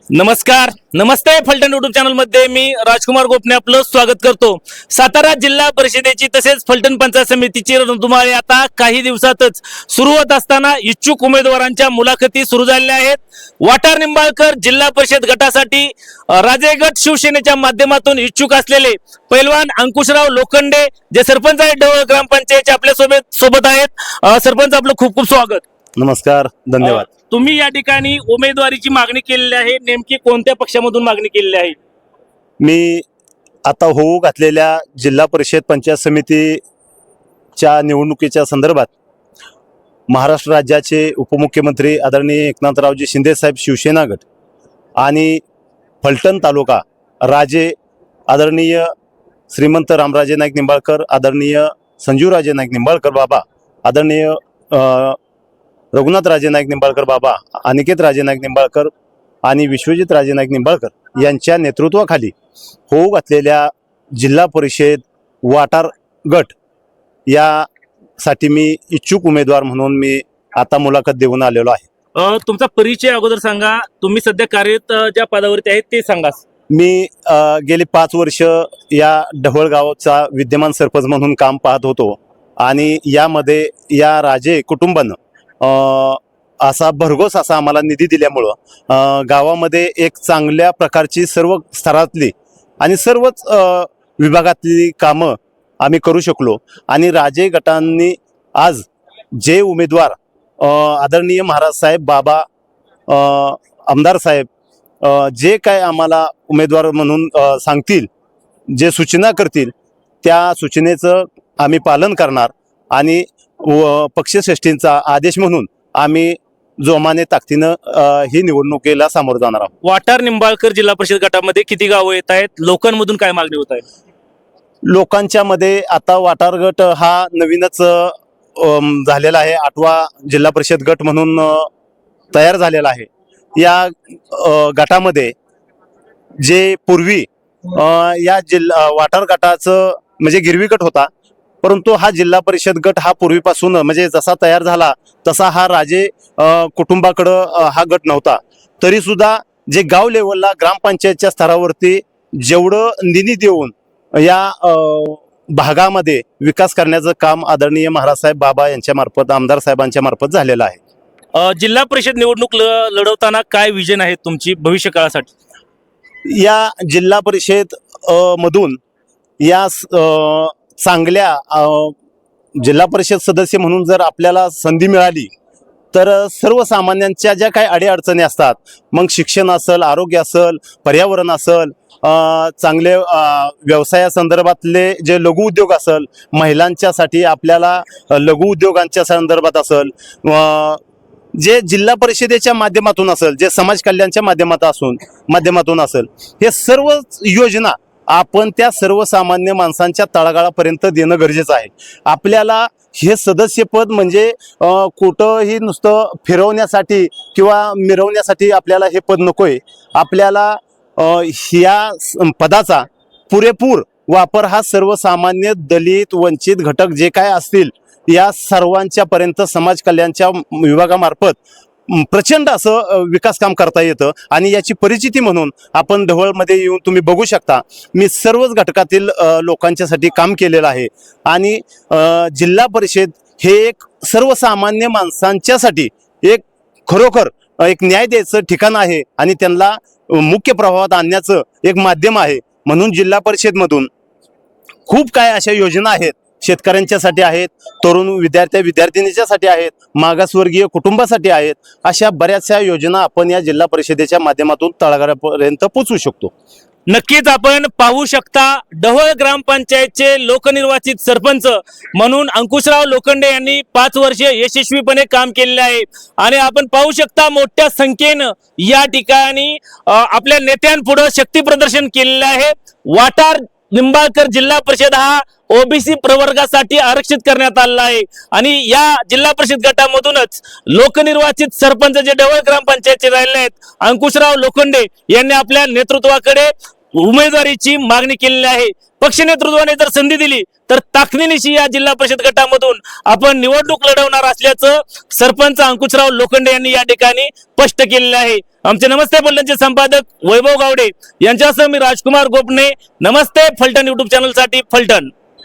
नमस्कार नमस्ते Phaltan YouTube channel मध्ये मी राजकुमार गोपने आपलं स्वागत करतो। सातारा जिल्हा परिषदेची तसेच फलटण पंचायत समितीची रणधुमाळी आता काही दिवसातच सुरू होत असताना इच्छुक उमेदवारांच्या मुलाखती सुरू झालेल्या आहेत। वाटार निंबाळकर जिल्हा परिषद गटासाठी राजे गट शिवसेनेच्या माध्यमातून इच्छुक असलेले पैलवान अंकुशराव लोखंडे जे सरपंच आहेत ढवळ ग्रामपंचायतचे आपल्या सोबत आहेत। सरपंच आपलं खूप खूप स्वागत। नमस्कार, धन्यवाद। तुम्ही या ठिकाणी उमेदवारीची मागणी केलेली आहे, नेमकी कोणत्या पक्षामधून मागणी केलेली आहे? मी आता होऊ घातलेल्या जिल्हा परिषद पंचायत समितीच्या निवडणुकीच्या संदर्भात महाराष्ट्र राज्याचे उपमुख्यमंत्री आदरणीय एकनाथरावजी शिंदे साहेब शिवसेना गट आणि फलटण तालुका राजे आदरणीय श्रीमंत रामराजे नाईक निंबाळकर, आदरणीय संजीवराजे नाईक निंबाळकर बाबा, आदरणीय रघुनाथ राजे नाईक निंबाळकर बाबा, अनिकेत राजे नाईक निंबाळकर आणि विश्वजित राजे नाईक निंबाळकर यांच्या नेतृत्वाखाली होऊ घातलेल्या जिल्हा परिषद वाटार गट यासाठी मी इच्छुक उमेदवार म्हणून मी आता मुलाखत देऊन आलेलो आहे। तुमचा परिचय अगोदर सांगा, तुम्ही सध्या कार्यरत ज्या पदावरती आहेत ते सांगा। मी गेली 5 वर्ष या ढवळ गावचा विद्यमान सरपंच म्हणून काम पाहत होतो आणि यामध्ये या राजे कुटुंबानं असा भरघोस असा आम्हाला निधी दिल्यामुळं गावामध्ये एक चांगल्या प्रकारची सर्व स्तरातली आणि सर्वच विभागातली कामं आम्ही करू शकलो आणि राजे गटांनी आज जे उमेदवार आदरणीय महाराज साहेब बाबा आमदार साहेब जे काय आम्हाला उमेदवार म्हणून सांगतील, जे सूचना करतील त्या सूचनेचं आम्ही पालन करणार आणि पक्षश्रेष्ठींचा आदेश म्हणून आम्ही जोमाने ताकदीनं ही निवडणुकीला सामोरं जाणार आहोत। वाटार निंबाळकर जिल्हा परिषद गटामध्ये किती गावं येत आहेत? लोकांमधून काय मागणी होत आहे? लोकांच्या मध्ये आता वाटार गट हा नवीनच झालेला आहे, 8वा जिल्हा परिषद गट म्हणून तयार झालेला आहे। या गटामध्ये जे पूर्वी या वाटार गटाचं म्हणजे गिरवी गट होता, परंतु हा जिल्हा परिषद गट हा पूर्वीपासून म्हणजे जसा तयार झाला तसा हा राजे कुटुंबाकडं हा गट नव्हता। तरी सुद्धा जे गाव लेवलला ग्रामपंचायतच्या स्तरावरती जेवढं निधी देऊन या भागामध्ये विकास करण्याचं काम आदरणीय महाराज साहेब बाबा यांच्या मार्फत, आमदार साहेबांच्या मार्फत झालेलं आहे। जिल्हा परिषद निवडणूक लढवताना काय विजन आहे तुमची भविष्य काळासाठी? या जिल्हा परिषद मधून या चांगल्या जिल्हा परिषद सदस्य म्हणून जर आपल्याला संधी मिळाली तर सर्वसामान्यांच्या ज्या काही अडीअडचणी असतात, मग शिक्षण असेल, आरोग्य असेल, पर्यावरण असेल, चांगले व्यवसायासंदर्भातले जे लघु उद्योग असेल, महिलांच्यासाठी आपल्याला लघु उद्योगांच्या संदर्भात असेल, जे जिल्हा परिषदेच्या माध्यमातून असेल, जे समाज कल्याणच्या माध्यमातून असेल, हे सर्व योजना आपण त्या सर्वसामान्य माणसांच्या तळागाळापर्यंत देणं गरजेचं आहे। आपल्याला हे सदस्यपद म्हणजे कुठंही नुसतं फिरवण्यासाठी किंवा मिरवण्यासाठी आपल्याला हे पद नकोय। आपल्याला ह्या पदाचा पुरेपूर वापर हा सर्वसामान्य दलित वंचित घटक जे काय असतील या सर्वांच्या पर्यंत समाज कल्याणच्या विभागामार्फत प्रचंड असं विकास काम करता येतं आणि याची परिचिती म्हणून आपण ढवळमध्ये येऊन तुम्ही बघू शकता, मी सर्वच घटकातील लोकांच्यासाठी काम केलेलं आहे आणि जिल्हा परिषद हे एक सर्वसामान्य माणसांच्यासाठी एक खरोखर एक न्याय द्यायचं ठिकाण आहे आणि त्यांना मुख्य प्रवाहात आणण्याचं एक माध्यम आहे। म्हणून जिल्हा परिषदमधून खूप काय अशा योजना आहेत, शेतकऱ्यांच्यासाठी आहेत, तरुण विद्यार्थिनीच्यासाठी आहेत, मागासवर्गीय कुटुंबासाठी आहेत, अशा बऱ्याचशा योजना आपण या जिल्हा परिषदेच्या माध्यमातून तळागाळापर्यंत पोहोचवू शकतो। नक्कीच आपण पाहू शकता ढवळ ग्रामपंचायतचे लोकनिर्वाचित सरपंच म्हणून अंकुशराव लोखंडे यांनी 5 वर्ष यशस्वीपणे काम केलेले आहे आणि आपण पाहू शकता मोठ्या संख्येनं या ठिकाणी आपल्या नेत्यांपुढे शक्ती प्रदर्शन केलेलं आहे। वाटार निंबाळकर जिल्हा परिषद हा ओबीसी प्रवर्गासाठी आरक्षित करण्यात आलेला आहे आणि या जिल्हा परिषद गटामधूनच लोकनिर्वाचित सरपंच जे ढवळ ग्रामपंचायतचे राहिले आहेत अंकुशराव लोखंडे यांनी आपल्या नेतृत्वाकडे उमेदवारीची मागणी केलेली आहे. पक्ष नेतृत्वाने जर संधी दिली तर ताकदीनिशी या जिल्हा परिषद गटामधून आपण निवडणूक लढवणार असल्याचं सरपंच अंकुशराव लोखंडे यांनी या ठिकाणी स्पष्ट केलेलं आहे. आमचे नमस्ते फलटणचे संपादक वैभव गावडे यांच्यासह मी राजकुमार गोपने. नमस्ते फलटण युट्यूब चॅनल साठी फलटण.